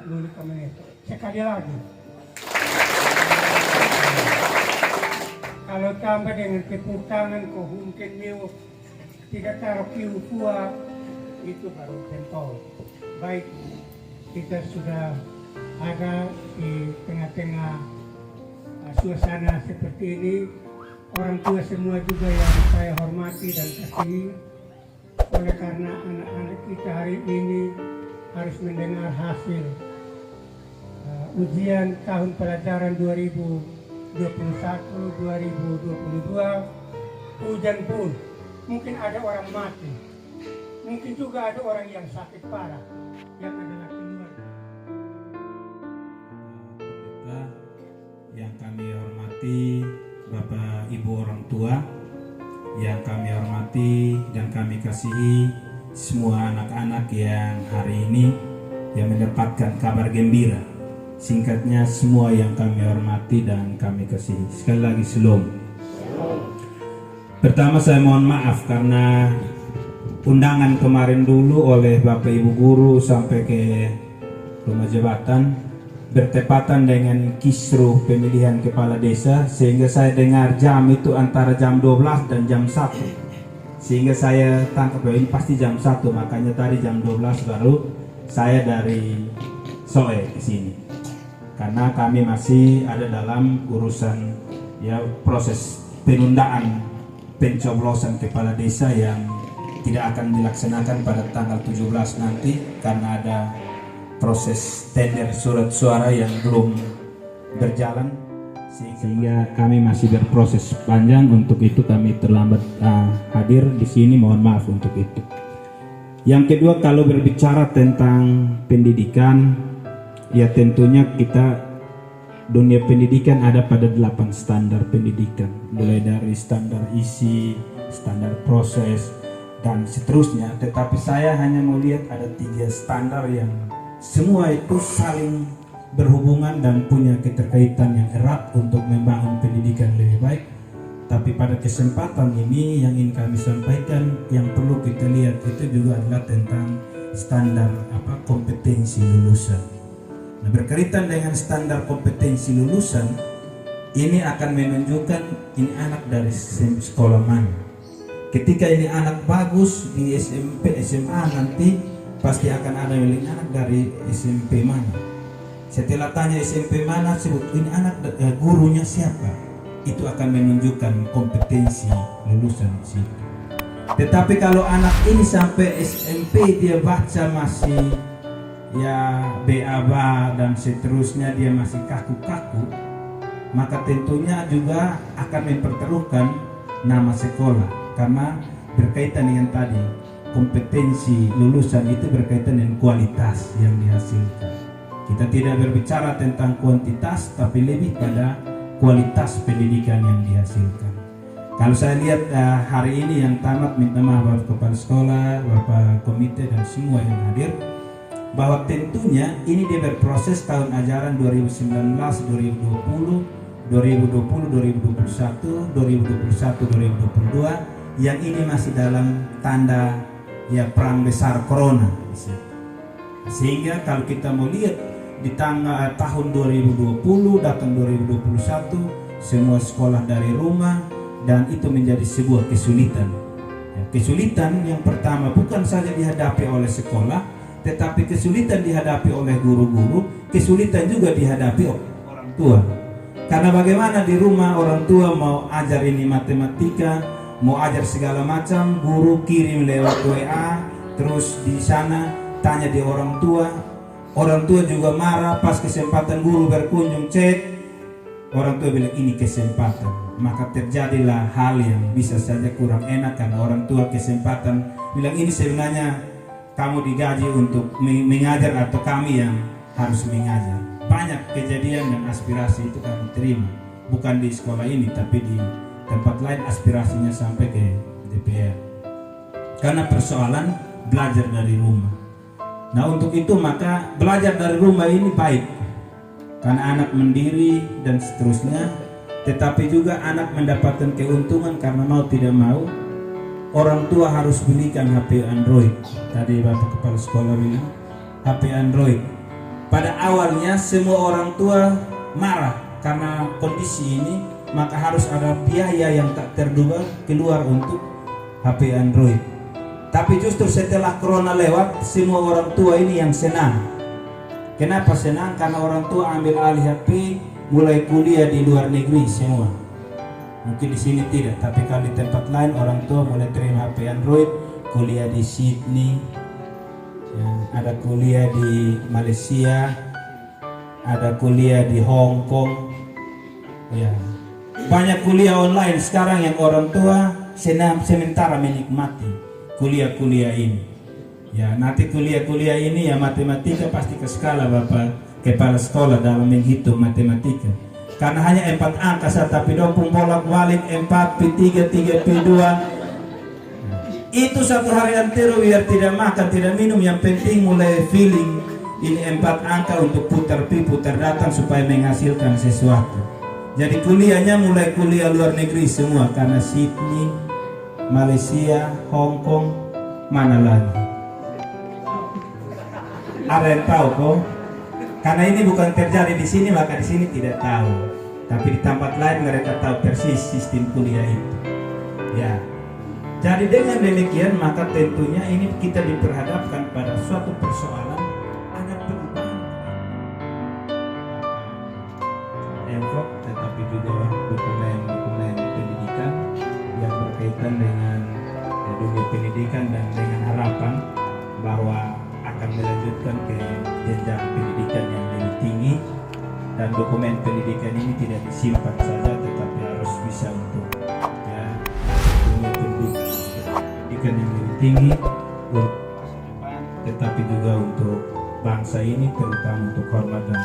Luli Kameneto. Sekali lagi, kalau tambah dengan tepuk tangan kok mungkin mio tidak taruh kiu-kua, itu baru jempol. Baik, kita sudah ada di tengah-tengah suasana seperti ini. Orang tua semua juga yang saya hormati dan kasihi. Oleh karena anak-anak kita hari ini harus mendengar hasil ujian tahun pelajaran 2021-2022, hujan pun mungkin ada orang mati, mungkin juga ada orang yang sakit parah, yang adalah keluarga. Yang kami hormati Bapak Ibu orang tua, yang kami hormati dan kami kasihi semua anak-anak yang hari ini yang mendapatkan kabar gembira. Singkatnya, semua yang kami hormati dan kami kasihi. Sekali lagi shalom. Pertama saya mohon maaf karena undangan kemarin dulu oleh Bapak Ibu guru sampai ke rumah jabatan bertepatan dengan kisruh pemilihan kepala desa, sehingga saya dengar jam itu antara jam 12 dan jam 1, sehingga saya tangkap bahwa ini pasti jam 1, makanya tadi jam 12 baru saya dari Soe ke sini, karena kami masih ada dalam urusan ya proses penundaan pencoblosan kepala desa yang tidak akan dilaksanakan pada tanggal 17 nanti karena ada proses tender surat suara yang belum berjalan, sehingga kami masih berproses panjang. Untuk itu kami terlambat hadir di sini, mohon maaf untuk itu. Yang kedua, kalau berbicara tentang pendidikan, ya tentunya kita dunia pendidikan ada pada 8 standar pendidikan, mulai dari standar isi, standar proses dan seterusnya. Tetapi saya hanya mau lihat ada 3 standar yang semua itu saling berhubungan dan punya keterkaitan yang erat untuk membangun pendidikan lebih baik. Tapi pada kesempatan ini yang ingin kami sampaikan, yang perlu kita lihat itu juga adalah tentang standar kompetensi lulusan. Nah, berkaitan dengan standar kompetensi lulusan, ini akan menunjukkan ini anak dari sekolah mana. Ketika ini anak bagus di SMP, SMA nanti pasti akan ada yang anak dari SMP mana. Setelah tanya SMP mana, sebut ini anak gurunya siapa. Itu akan menunjukkan kompetensi lulusan di situ. Tetapi kalau anak ini sampai SMP dia baca masih ya BABA dan seterusnya, dia masih kaku-kaku, maka tentunya juga akan mempertaruhkan nama sekolah, karena berkaitan dengan tadi kompetensi lulusan itu berkaitan dengan kualitas yang dihasilkan. Kita tidak berbicara tentang kuantitas, tapi lebih pada kualitas pendidikan yang dihasilkan. Kalau saya lihat hari ini yang tamat, minta maaf Bapak Kepala Sekolah, Bapak Komite dan semua yang hadir, bahwa tentunya ini dia berproses tahun ajaran 2019-2020, 2020-2021, 2021-2022, yang ini masih dalam tanda ya perang besar corona. Sehingga kalau kita mau lihat di tahun 2020 datang 2021, semua sekolah dari rumah, dan itu menjadi sebuah kesulitan. Ya, kesulitan yang pertama bukan saja dihadapi oleh sekolah, tetapi kesulitan dihadapi oleh guru-guru, kesulitan juga dihadapi oleh orang tua. Karena bagaimana di rumah orang tua mau ajar ini matematika, mau ajar segala macam, guru kirim lewat WA, terus di sana tanya di orang tua juga marah. Pas kesempatan guru berkunjung cek, orang tua bilang ini kesempatan, maka terjadilah hal yang bisa saja kurang enak karena orang tua kesempatan bilang ini sebenarnya kamu digaji untuk mengajar atau kami yang harus mengajar. Banyak kejadian dan aspirasi itu kami terima, bukan di sekolah ini tapi di tempat lain aspirasinya sampai ke DPR, karena persoalan belajar dari rumah. Nah, untuk itu maka belajar dari rumah ini baik karena anak mandiri dan seterusnya, tetapi juga anak mendapatkan keuntungan karena mau tidak mau orang tua harus belikan HP Android. Tadi Bapak Kepala Sekolah bilang HP Android. pada awalnya semua orang tua marah karena kondisi ini, maka harus ada biaya yang tak terduga keluar untuk HP Android. Tapi justru setelah corona lewat, semua orang tua ini yang senang. Kenapa senang? Karena orang tua ambil alih HP, mulai kuliah di luar negeri semua. Mungkin di sini tidak, tapi kalau di tempat lain orang tua mulai terima HP Android, kuliah di Sydney, ya, ada kuliah di Malaysia, ada kuliah di Hong Kong, ya. Banyak kuliah online sekarang yang orang tua senang sementara menikmati kuliah-kuliah ini. Ya, nanti kuliah-kuliah ini ya matematika pasti ke skala Bapak kepala sekolah dalam menghitung matematika. Karena hanya 4 angka saja, tapi dopung bolak-balik 4 P3 3 P2. Itu satu harian terus biar tidak makan, tidak minum, yang penting mulai feeling ini 4 angka untuk putar pi putar datang supaya menghasilkan sesuatu. Jadi kuliahnya mulai kuliah luar negeri semua, karena Sydney, Malaysia, Hong Kong, mana lagi? Ada yang tahu kok? Karena ini bukan terjadi di sini, maka di sini tidak tahu. Tapi di tempat lain mereka tahu persis sistem kuliah itu. Ya. Jadi dengan demikian maka tentunya ini kita diperhadapkan pada suatu persoalan ada perubahan. Envelope, tetapi juga dokumen-dokumen pendidikan yang berkaitan dengan dunia pendidikan dan dengan harapan bahwa akan melanjutkan ke jenjang pendidikan yang lebih tinggi, dan dokumen pendidikan ini tidak disimpan saja tetapi harus bisa untuk ya dunia pendidikan yang lebih tinggi untuk tetapi juga untuk bangsa ini, terutama untuk hormat dan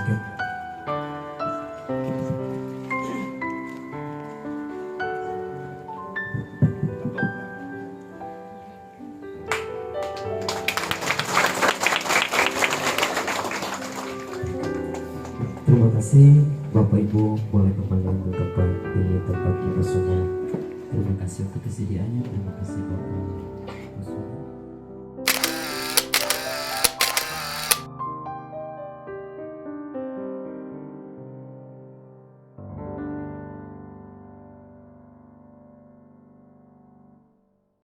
Terima kasih Bapak Ibu, boleh kembali ke tempat di tempat duduknya. Terima kasih untuk kesediaannya. Terima kasih Bapak.